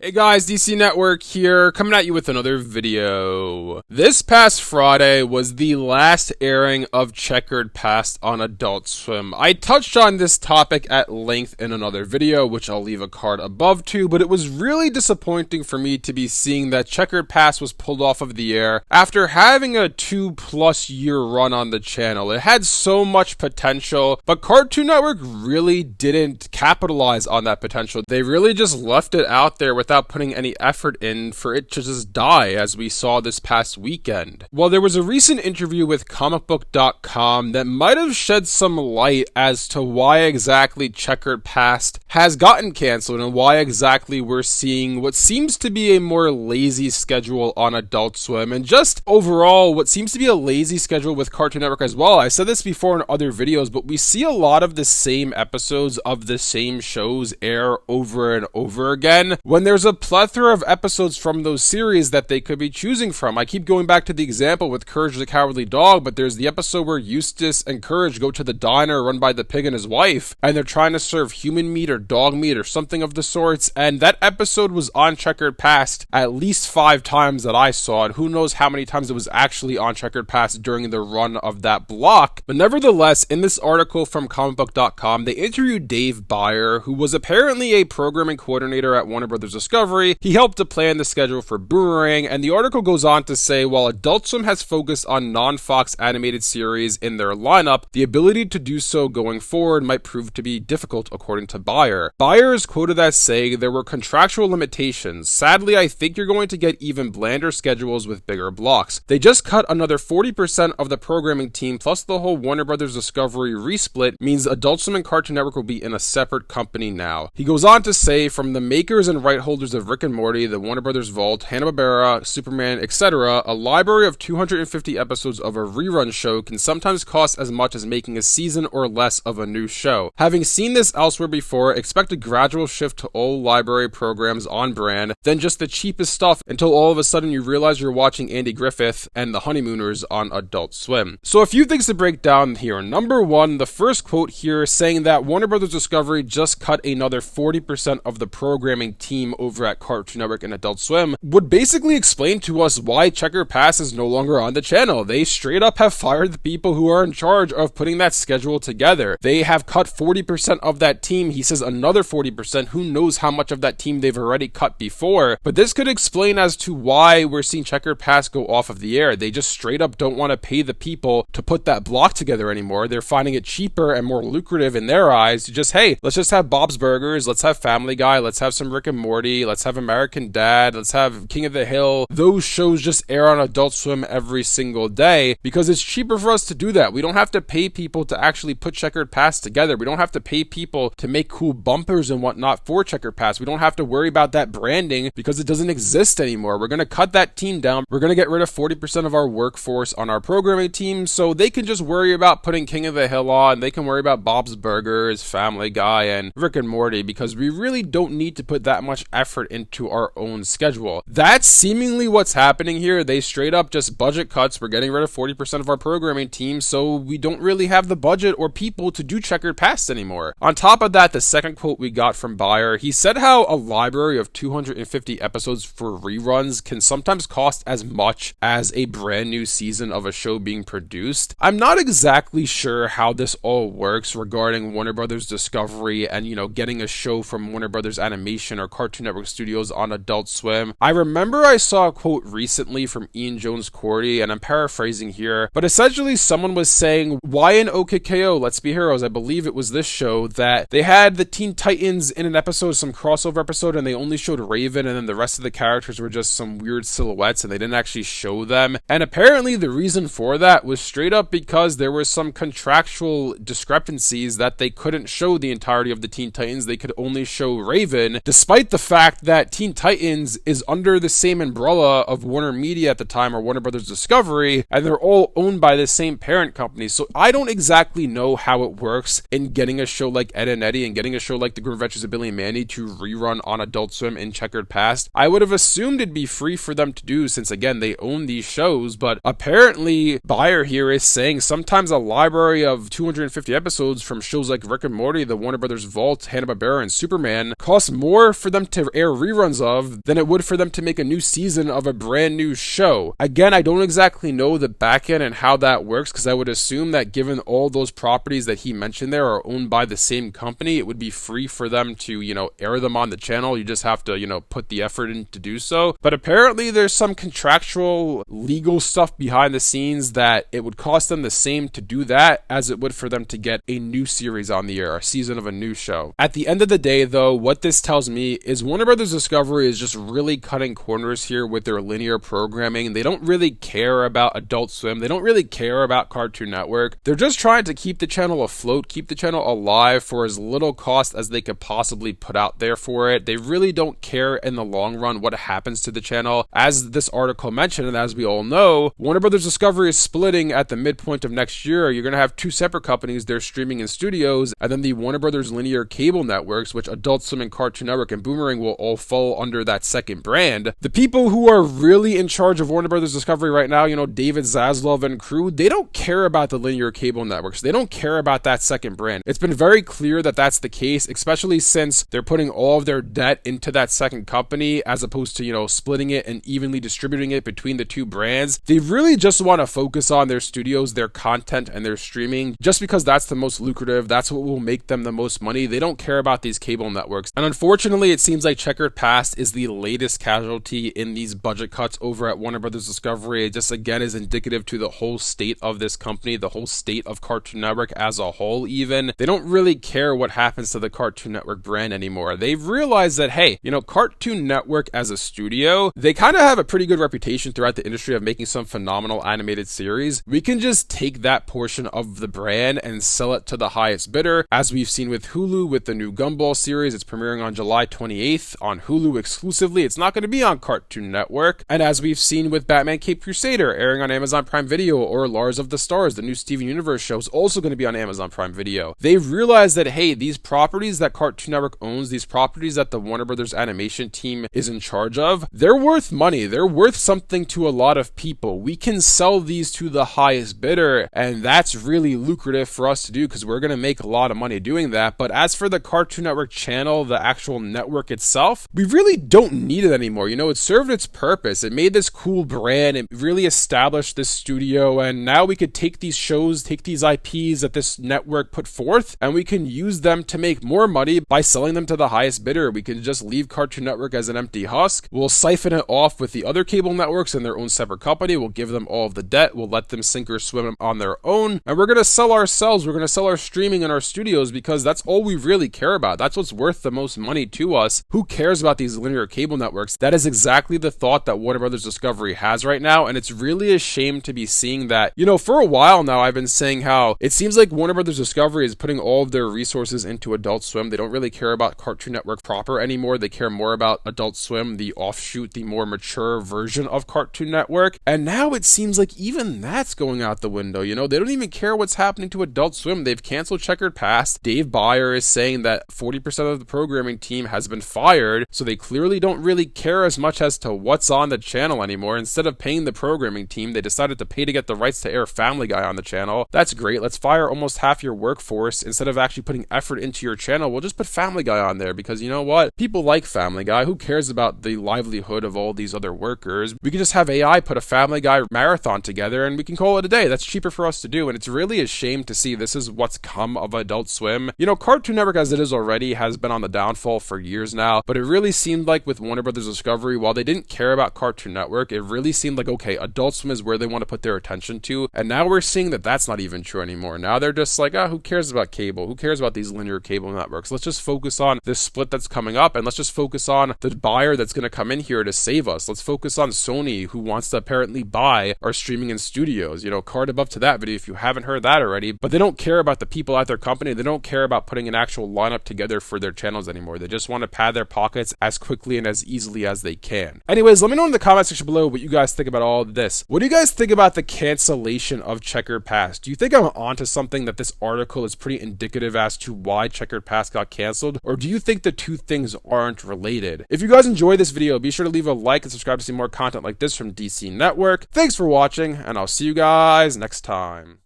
Hey guys, DC Network here, coming at you with another video. This past Friday was the last airing of Checkered Past on Adult Swim. I touched on this topic at length in another video, which I'll leave a card above to, but it was really disappointing for me to be seeing that Checkered Past was pulled off of the air after having a 2+ year run on the channel. It had so much potential, but Cartoon Network really didn't capitalize on that potential. They really just left it out there without putting any effort in for it to just die, as we saw this past weekend. Well, there was a recent interview with comicbook.com that might have shed some light as to why exactly Checkered Past has gotten canceled and why exactly we're seeing what seems to be a more lazy schedule on Adult Swim, and just overall what seems to be a lazy schedule with Cartoon Network as well. I said this before in other videos, but we see a lot of the same episodes of the same shows air over and over again when there's a plethora of episodes from those series that they could be choosing from. I keep going back to the example with Courage the Cowardly Dog, but there's the episode where Eustace and Courage go to the diner run by the pig and his wife, and they're trying to serve human meat or dog meat or something of the sorts, and that episode was on Checkered Past at least 5 times that I saw it. Who knows how many times it was actually on Checkered Past during the run of that block. But nevertheless, in this article from comicbook.com, they interviewed Dave Byer, who was apparently a programming coordinator at Warner Brothers Discovery. He helped to plan the schedule for Boomerang, and the article goes on to say, while Adult Swim has focused on non-Fox animated series in their lineup, the ability to do so going forward might prove to be difficult, according to Byer. Byer is quoted as saying, "There were contractual limitations. Sadly, I think you're going to get even blander schedules with bigger blocks. They just cut another 40% of the programming team, plus the whole Warner Brothers Discovery resplit means Adult Swim and Cartoon Network will be in a separate company now." He goes on to say, "From the makers and right holders of Rick and Morty, the Warner Brothers Vault, Hanna-Barbera, Superman, etc., a library of 250 episodes of a rerun show can sometimes cost as much as making a season or less of a new show. Having seen this elsewhere before, expect a gradual shift to all library programs on brand, then just the cheapest stuff until all of a sudden you realize you're watching Andy Griffith and the Honeymooners on Adult Swim." So a few things to break down here. Number one, the first quote here saying that Warner Brothers Discovery just cut another 40% of the programming team over at Cartoon Network and Adult Swim would basically explain to us why Checkered Past is no longer on the channel. They straight up have fired the people who are in charge of putting that schedule together. They have cut 40% of that team. He says another 40%. Who knows how much of that team they've already cut before. But this could explain as to why we're seeing Checkered Past go off of the air. They just straight up don't want to pay the people to put that block together anymore. They're finding it cheaper and more lucrative in their eyes to just, hey, let's just have Bob's Burgers, let's have Family Guy, let's have some Rick and Morty, let's have American Dad, let's have King of the Hill. Those shows just air on Adult Swim every single day because it's cheaper for us to do that. We don't have to pay people to actually put Checkered Past together. We don't have to pay people to make cool bumpers and whatnot for Checkered Past. We don't have to worry about that branding because it doesn't exist anymore. We're going to cut that team down. We're going to get rid of 40% of our workforce on our programming team so they can just worry about putting King of the Hill on. They can worry about Bob's Burgers, Family Guy, and Rick and Morty because we really don't need to put that much effort into our own schedule. That's seemingly what's happening here. They straight up just budget cuts. We're getting rid of 40% of our programming team, so we don't really have the budget or people to do Checkered Past anymore. On top of that, the second quote we got from Byer, he said how a library of 250 episodes for reruns can sometimes cost as much as a brand new season of a show being produced. I'm not exactly sure how this all works regarding Warner Brothers Discovery and, getting a show from Warner Brothers Animation or Cartoon Network Studios on Adult Swim. I remember I saw a quote recently from Ian Jones-Cordy, and I'm paraphrasing here, but essentially someone was saying, why in OKKO, Let's Be Heroes, I believe it was this show, that they had the Teen Titans in an episode, some crossover episode, and they only showed Raven, and then the rest of the characters were just some weird silhouettes, and they didn't actually show them. And apparently the reason for that was straight up because there were some contractual discrepancies that they couldn't show the entirety of the Teen Titans. They could only show Raven, despite the fact that Teen Titans is under the same umbrella of Warner Media at the time, or Warner Brothers Discovery, and they're all owned by the same parent company. So I don't exactly know how it works in getting a show like Ed and Eddie and getting a show like The Grim Adventures of Billy and Mandy to rerun on Adult Swim in Checkered Past. I would have assumed it'd be free for them to do since, again, they own these shows, but apparently Byer here is saying sometimes a library of 250 episodes from shows like Rick and Morty, the Warner Brothers Vault, Hanna-Barbera, and Superman costs more for them to air reruns of than it would for them to make a new season of a brand new show. Again, I don't exactly know the backend and how that works, because I would assume that given all those properties that he mentioned there are owned by the same company, it would be free for them to, air them on the channel. You just have to, put the effort in to do so. But apparently there's some contractual legal stuff behind the scenes that it would cost them the same to do that as it would for them to get a new series on the air, a season of a new show. At the end of the day, though, what this tells me is Warner Brothers Discovery is just really cutting corners here with their linear programming. They don't really care about Adult Swim. They don't really care about Cartoon Network. They're just trying to keep the channel afloat, keep the channel alive for as little cost as they could possibly put out there for it. They really don't care in the long run what happens to the channel. As this article mentioned, and as we all know, Warner Brothers Discovery is splitting at the midpoint of next year. You're going to have two separate companies, they're streaming and studios, and then the Warner Brothers linear cable networks, which Adult Swim and Cartoon Network and Boomerang will all fall under that second brand. The people who are really in charge of Warner Brothers Discovery right now, David Zaslav and crew, they don't care about the linear cable networks. They don't care about that second brand. It's been very clear that that's the case, especially since they're putting all of their debt into that second company as opposed to, splitting it and evenly distributing it between the two brands. They really just want to focus on their studios, their content, and their streaming, just because that's the most lucrative. That's what will make them the most money. They don't care about these cable networks. And unfortunately, it seems like Checkered Past is the latest casualty in these budget cuts over at Warner Brothers Discovery. It just again is indicative to the whole state of this company, the whole state of Cartoon Network as a whole even. They don't really care what happens to the Cartoon Network brand anymore. They've realized that, hey, Cartoon Network as a studio, they kind of have a pretty good reputation throughout the industry of making some phenomenal animated series. We can just take that portion of the brand and sell it to the highest bidder, as we've seen with Hulu with the new Gumball series. It's premiering on July 28th on Hulu exclusively. It's not going to be on Cartoon Network. And as we've seen with Batman Cape Crusader airing on Amazon Prime Video, or Lars of the Stars, the new Steven Universe show, is also going to be on Amazon Prime Video. They've realized that, hey, these properties that Cartoon Network owns, these properties that the Warner Brothers animation team is in charge of, they're worth money. They're worth something to a lot of people. We can sell these to the highest bidder, and that's really lucrative for us to do because we're going to make a lot of money doing that. But as for the Cartoon Network channel, the actual network itself, we really don't need it anymore. It served its purpose. It made this cool brand. It really established this studio, and now we could take these shows, take these IPs that this network put forth, and we can use them to make more money by selling them to the highest bidder. We can just leave Cartoon Network as an empty husk. We'll siphon it off with the other cable networks in their own separate company. We'll give them all of the debt. We'll let them sink or swim on their own, and we're going to sell ourselves. We're going to sell our streaming and our studios because that's all we really care about. That's what's worth the most money to us. Who cares about these linear cable networks? That is exactly the thought that Warner Brothers Discovery has right now, and it's really a shame to be seeing that. For a while now, I've been saying how it seems like Warner Brothers Discovery is putting all of their resources into Adult Swim. They don't really care about Cartoon Network proper anymore. They care more about Adult Swim, the offshoot, the more mature version of Cartoon Network. And now it seems like even that's going out the window. They don't even care what's happening to Adult Swim. They've canceled Checkered Past. Dave Byer is saying that 40% of the programming team has been fired, so they clearly don't really care as much as to what's on the channel anymore. Instead of paying the programming team, they decided to pay to get the rights to air Family Guy on the channel. That's great. Let's fire almost half your workforce. Instead of actually putting effort into your channel, we'll just put Family Guy on there because you know what? People like Family Guy. Who cares about the livelihood of all these other workers? We can just have AI put a Family Guy marathon together and we can call it a day. That's cheaper for us to do, and it's really a shame to see this is what's come of Adult Swim. Cartoon Network as it is already has been on the downfall for years now, but it really seemed like with Warner Brothers Discovery, while they didn't care about Cartoon Network, it really seemed like, okay, Adult Swim is where they want to put their attention to, and now we're seeing that that's not even true anymore. Now they're just like, who cares about cable? Who cares about these linear cable networks? Let's just focus on this split that's coming up, and let's just focus on the buyer that's going to come in here to save us. Let's focus on Sony, who wants to apparently buy our streaming and studios. Card above to that video if you haven't heard that already, but they don't care about the people at their company. They don't care about putting an actual lineup together for their channels anymore. They just want to pad their pockets as quickly and as easily as they can. Anyways, let me know in the comment section below what you guys think about all of this. What do you guys think about the cancellation of Checkered Past? Do you think I'm onto something, that this article is pretty indicative as to why Checkered Past got canceled? Or do you think the two things aren't related? If you guys enjoyed this video, be sure to leave a like and subscribe to see more content like this from DC Network. Thanks for watching, and I'll see you guys next time.